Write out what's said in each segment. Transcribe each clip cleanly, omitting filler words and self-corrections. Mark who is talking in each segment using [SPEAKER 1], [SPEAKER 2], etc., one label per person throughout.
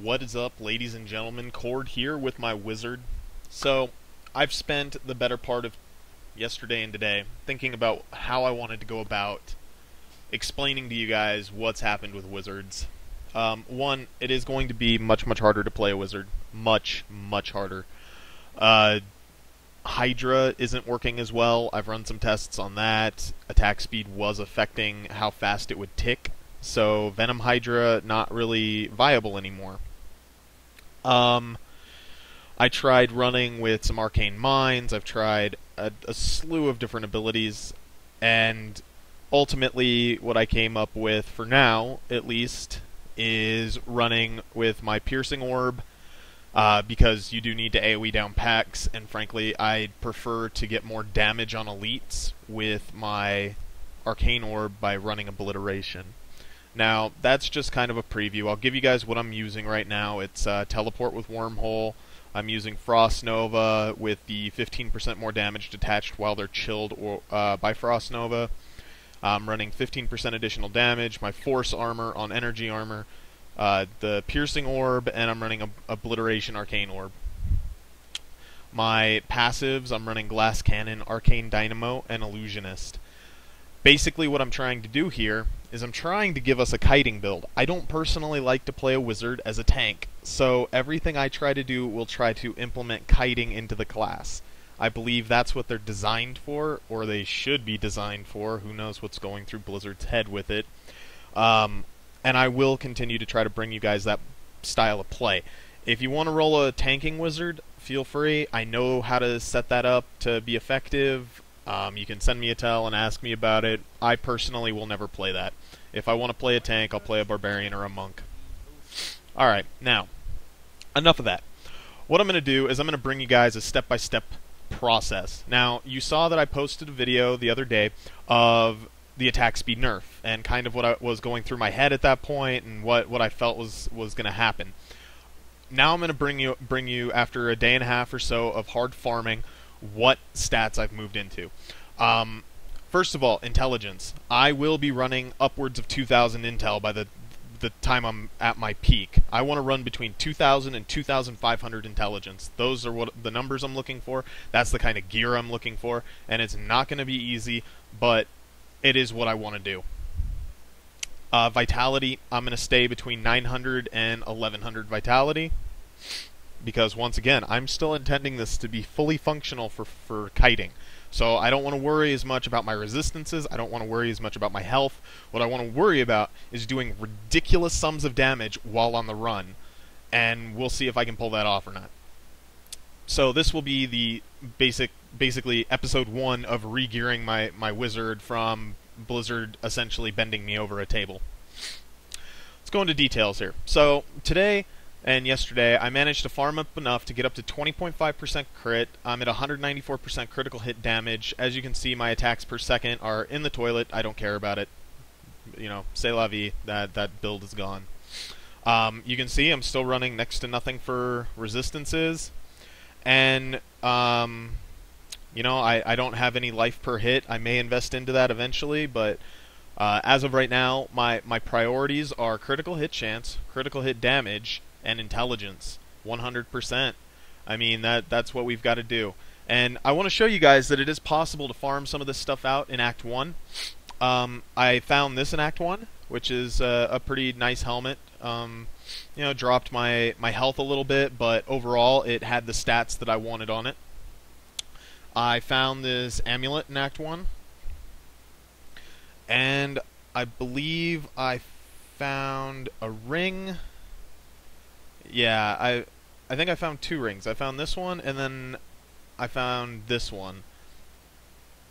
[SPEAKER 1] What is up, ladies and gentlemen? Khord here with my wizard. So, I've spent the better part of yesterday and today thinking about how I wanted to go about explaining to you guys what's happened with wizards. One, it is going to be much harder to play a wizard. Much harder. Hydra isn't working as well. I've run some tests on that. Attack speed was affecting how fast it would tick. So, Venom Hydra, not really viable anymore. I tried running with some Arcane Mines, I've tried a slew of different abilities, and ultimately what I came up with, for now at least, is running with my Piercing Orb, because you do need to AoE down packs, and frankly I'd prefer to get more damage on elites with my Arcane Orb by running Obliteration. Now, that's just kind of a preview. I'll give you guys what I'm using right now. It's Teleport with Wormhole. I'm using Frost Nova with the 15% more damage detached while they're chilled by Frost Nova. I'm running 15% additional damage, my Force Armor on Energy Armor, the Piercing Orb, and I'm running Obliteration Arcane Orb. My passives, I'm running Glass Cannon, Arcane Dynamo, and Illusionist. Basically what I'm trying to do here is I'm trying to give us a kiting build. I don't personally like to play a wizard as a tank, so everything I try to do will try to implement kiting into the class. I believe that's what they're designed for, or they should be designed for. Who knows what's going through Blizzard's head with it. And I will continue to try to bring you guys that style of play. If you want to roll a tanking wizard, feel free. I know how to set that up to be effective. You can send me a tell and ask me about it. I personally will never play that. If I want to play a tank, I'll play a barbarian or a monk. Alright, now, enough of that. What I'm going to do is I'm going to bring you guys a step-by-step process. Now, you saw that I posted a video the other day of the attack speed nerf, and kind of what I was going through my head at that point, and what I felt was going to happen. Now I'm going to bring you, after a day and a half or so of hard farming, what stats I've moved into. First of all, intelligence. I will be running upwards of 2,000 intel by the time I'm at my peak. I want to run between 2,000 and 2,500 intelligence. Those are what the numbers I'm looking for. That's the kind of gear I'm looking for, and it's not going to be easy, but it is what I want to do. Vitality, I'm going to stay between 900 and 1,100 vitality, because once again, I'm still intending this to be fully functional for kiting. So I don't want to worry as much about my resistances, I don't want to worry as much about my health. What I want to worry about is doing ridiculous sums of damage while on the run, and we'll see if I can pull that off or not. So this will be the basically episode 1 of re-gearing my wizard from Blizzard essentially bending me over a table. Let's go into details here. So today and yesterday, I managed to farm up enough to get up to 20.5% crit. I'm at 194% critical hit damage. As you can see, my attacks per second are in the toilet. I don't care about it. You know, c'est la vie. That build is gone. You can see I'm still running next to nothing for resistances. And, you know, I don't have any life per hit. I may invest into that eventually, but as of right now, my priorities are critical hit chance, critical hit damage, and intelligence. 100%. I mean, that's what we've got to do. And I want to show you guys that it is possible to farm some of this stuff out in Act 1. I found this in Act 1, which is a pretty nice helmet. You know, dropped my health a little bit, but overall it had the stats that I wanted on it. I found this amulet in Act 1. And I believe I found a ring. Yeah, I think I found 2 rings. I found this one, and then I found this one.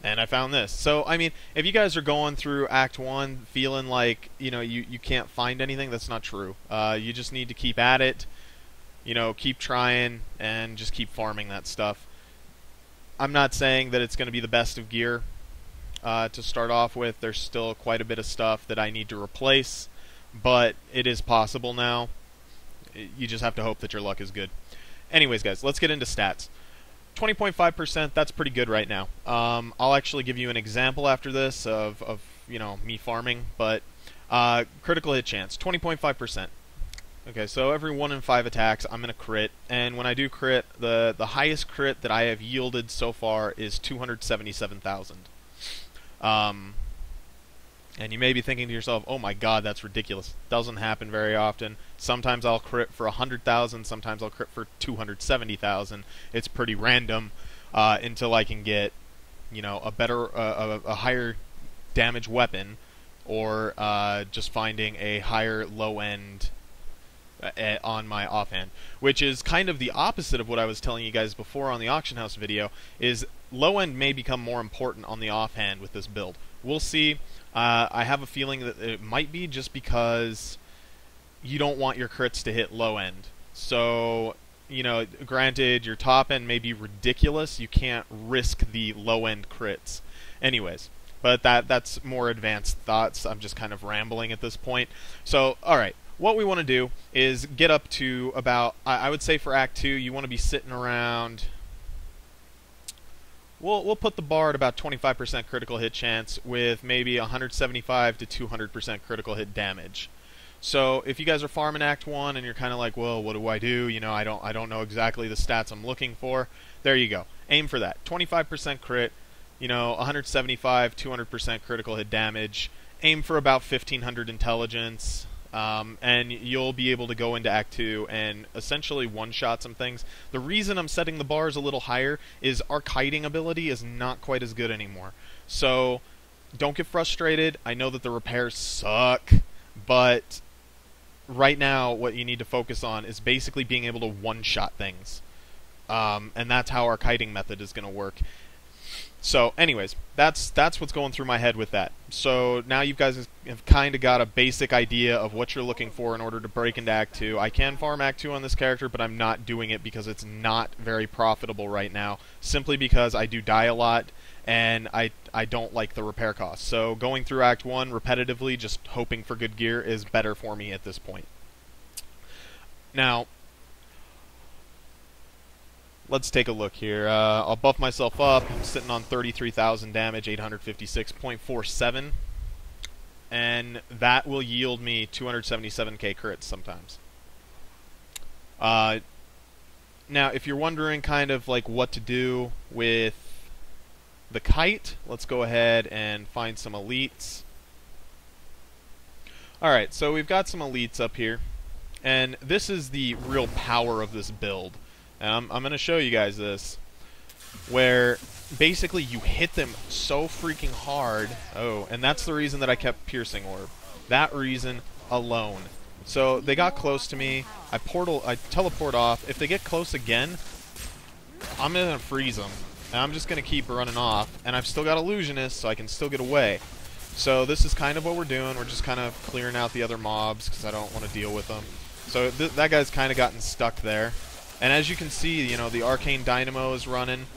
[SPEAKER 1] And I found this. So, I mean, if you guys are going through Act 1 feeling like, you know, you can't find anything, that's not true. You just need to keep at it, you know, keep trying, and just keep farming that stuff. I'm not saying that it's going to be the best of gear to start off with. There's still quite a bit of stuff that I need to replace, but it is possible now. You just have to hope that your luck is good. Anyways, guys, let's get into stats. 20.5%, that's pretty good right now. I'll actually give you an example after this of you know, me farming, but critical hit chance, 20.5%. Okay, so every 1 in 5 attacks, I'm going to crit, and when I do crit, the highest crit that I have yielded so far is 277,000. And you may be thinking to yourself, oh my god, that's ridiculous. Doesn't happen very often. Sometimes I'll crit for 100,000, sometimes I'll crit for 270,000. It's pretty random until I can get, you know, a higher damage weapon, or just finding a higher low end on my offhand, which is kind of the opposite of what I was telling you guys before on the auction house video. Is low end may become more important on the offhand with this build. We'll see. I have a feeling that it might be just because you don't want your crits to hit low end. So, you know, granted, your top end may be ridiculous. You can't risk the low end crits. Anyways, but that's more advanced thoughts. I'm just kind of rambling at this point. So, alright. What we want to do is get up to about, I would say for Act 2, you want to be sitting around, we'll put the bar at about 25% critical hit chance with maybe 175 to 200% critical hit damage. So if you guys are farming Act 1 and you're kind of like, well, what do I do? You know, I don't know exactly the stats I'm looking for. There you go. Aim for that. 25% crit, you know, 175, 200% critical hit damage. Aim for about 1500 intelligence. And you'll be able to go into Act 2 and essentially one-shot some things. The reason I'm setting the bars a little higher is our kiting ability is not quite as good anymore. So, don't get frustrated. I know that the repairs suck, but right now what you need to focus on is basically being able to one-shot things. And that's how our kiting method is going to work. So, anyways, that's what's going through my head with that. So now you guys have kind of got a basic idea of what you're looking for in order to break into Act 2. I can farm Act 2 on this character, but I'm not doing it because it's not very profitable right now, simply because I do die a lot, and I don't like the repair costs. So going through Act 1 repetitively, just hoping for good gear, is better for me at this point. Now, let's take a look here. I'll buff myself up. I'm sitting on 33,000 damage, 856.47. And that will yield me 277k crits sometimes. Now, if you're wondering kind of like what to do with the kite, let's go ahead and find some elites. Alright, so we've got some elites up here. And this is the real power of this build. And I'm going to show you guys this, where basically you hit them so freaking hard. Oh, and that's the reason that I kept Piercing Orb. That reason alone. So they got close to me. I teleport off. If they get close again, I'm going to freeze them. And I'm just going to keep running off. And I've still got Illusionist, so I can still get away. So this is kind of what we're doing. We're just kind of clearing out the other mobs because I don't want to deal with them. So that guy's kind of gotten stuck there. And as you can see, you know, the Arcane Dynamo is running.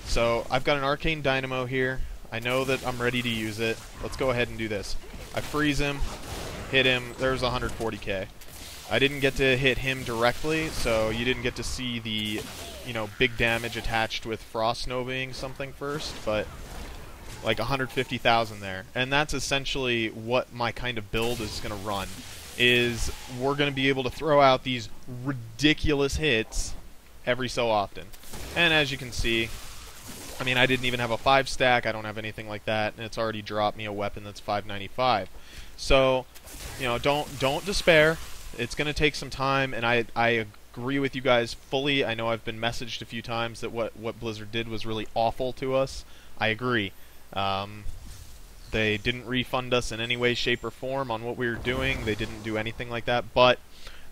[SPEAKER 1] So I've got an Arcane Dynamo here. I know that I'm ready to use it. Let's go ahead and do this. I freeze him, hit him, there's 140k. I didn't get to hit him directly, so you didn't get to see the, you know, big damage attached with Frost Novaing something first, but like 150,000 there. And that's essentially what my kind of build is going to run. Is we're going to be able to throw out these ridiculous hits every so often. And as you can see, I mean, I didn't even have a 5 stack, I don't have anything like that, and it's already dropped me a weapon that's 595. So, you know, don't despair. It's going to take some time, and I agree with you guys fully. I know I've been messaged a few times that what Blizzard did was really awful to us. I agree. They didn't refund us in any way, shape, or form on what we were doing. They didn't do anything like that, but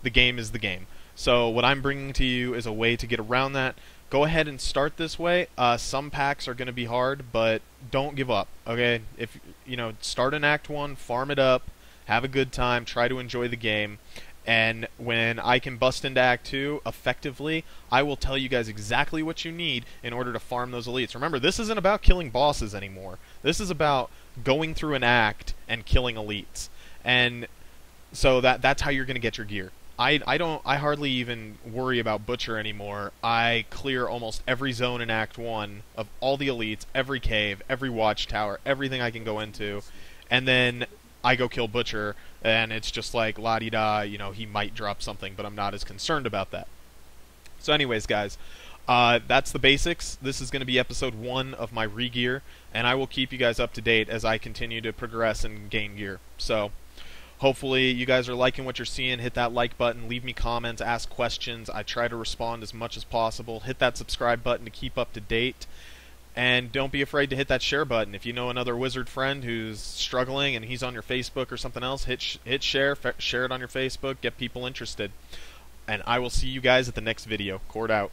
[SPEAKER 1] the game is the game. So what I'm bringing to you is a way to get around that. Go ahead and start this way. Some packs are going to be hard, but don't give up, okay? If you know, start in Act 1, farm it up, have a good time, try to enjoy the game, and when I can bust into Act 2 effectively, I will tell you guys exactly what you need in order to farm those elites. Remember, this isn't about killing bosses anymore. This is about going through an act and killing elites. And so that's how you're going to get your gear. I hardly even worry about Butcher anymore. I clear almost every zone in Act 1 of all the elites, every cave, every watchtower, everything I can go into. And then I go kill Butcher, and it's just like la-di-da, he might drop something, but I'm not as concerned about that. So anyways, guys, that's the basics. This is going to be episode 1 of my re-gear, and I will keep you guys up to date as I continue to progress and gain gear. So hopefully you guys are liking what you're seeing. Hit that like button, leave me comments, ask questions. I try to respond as much as possible. Hit that subscribe button to keep up to date. And don't be afraid to hit that share button. If you know another wizard friend who's struggling and he's on your Facebook or something else, hit share, share it on your Facebook, get people interested. And I will see you guys at the next video. Khord out.